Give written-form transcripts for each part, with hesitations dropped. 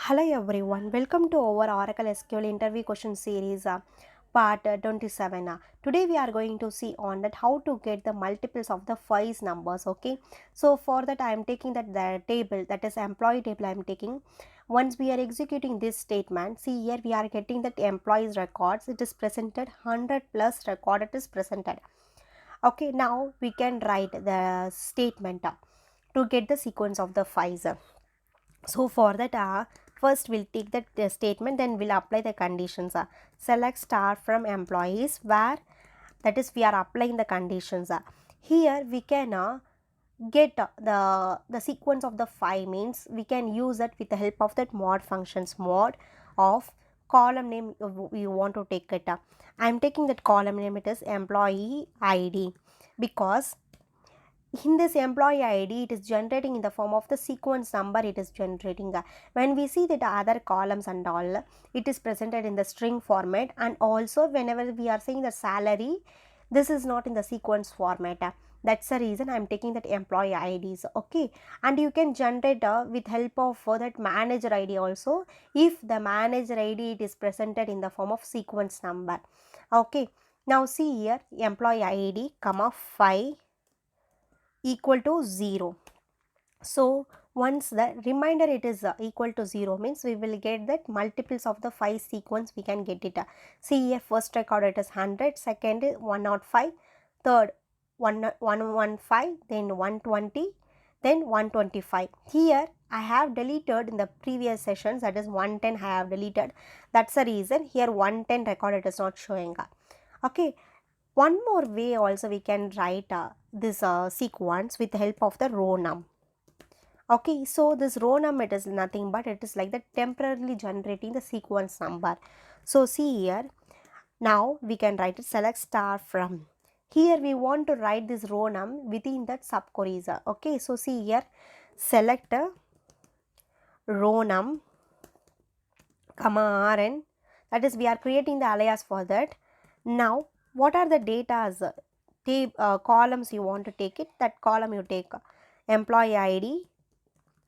Hello everyone, welcome to our Oracle SQL interview question series part 27. Today we are going to see on that how to get the multiples of the five numbers. Okay, so for that I am taking the table, that is employee table I am taking. Once we are executing this statement, see here we are getting that employees records, it is presented 100 plus record it is presented. Okay, now we can write the statement to get the sequence of the fives. So for that, first we'll take that statement, then we'll apply the conditions. Select star from employees, where that is we are applying the conditions. Here we can get the sequence of the five, means we can use it with the help of that mod functions. Mod of column name we want to take it. I'm taking that column name, it is employee ID, because in this employee id it is generating in the form of the sequence number it is generating. When we see that other columns and all, it is presented in the string format, and also whenever we are saying the salary, this is not in the sequence format. That's the reason I'm taking that employee ids. Okay, and you can generate with help of that manager id also, if the manager id it is presented in the form of sequence number. Okay, now see here, employee id comma 5 equal to 0. So once the reminder it is equal to 0, means we will get that multiples of the 5 sequence we can get it. See here, first record it is 100, second is 105, third 115, then 120, then 125. Here I have deleted in the previous sessions, that is 110 I have deleted. That's the reason here 110 record it is not showing. Okay, one more way also we can write this sequence with the help of the row num. Okay, so this row num it is nothing but it is like the temporarily generating the sequence number. So see here, now we can write it select star from. Here we want to write this row num within that subqueries. Okay, so see here, select row num comma rn, that is we are creating the alias for that. Now what are the data's columns you want to take it? That column you take employee id,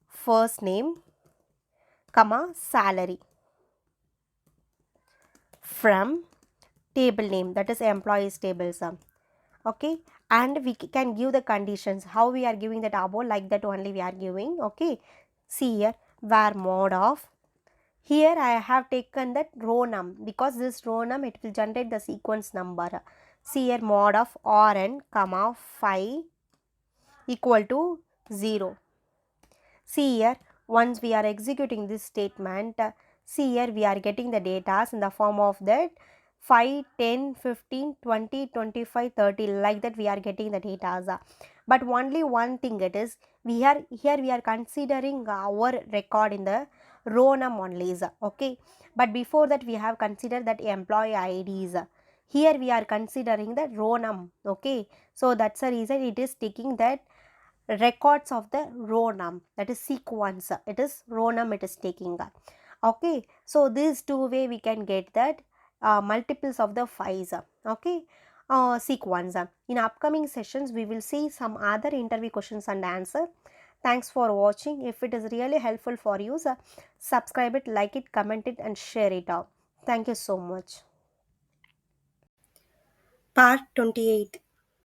first name, comma salary, from table name, that is employees tables. Okay, and we can give the conditions how we are giving that above, like that only we are giving. Okay, see here, where mod of, here I have taken that row num, because this row num it will generate the sequence number. See here, mod of rn comma 5 equal to 0. See here, once we are executing this statement, see here we are getting the data in the form of that 5, 10, 15, 20, 25, 30, like that we are getting the data. But only one thing it is, we are here we are considering our record in the row num only. Okay, but before that we have considered that employee IDs. Here we are considering the row num. Okay, so that's the reason it is taking that records of the row num, that is sequence, it is row num it is taking. Okay, so these two way we can get that multiples of the fives. Okay, sequence. In upcoming sessions we will see some other interview questions and answer. Thanks for watching. If it is really helpful for you, subscribe it, like it, comment it and share it out. Thank you so much. Part 28.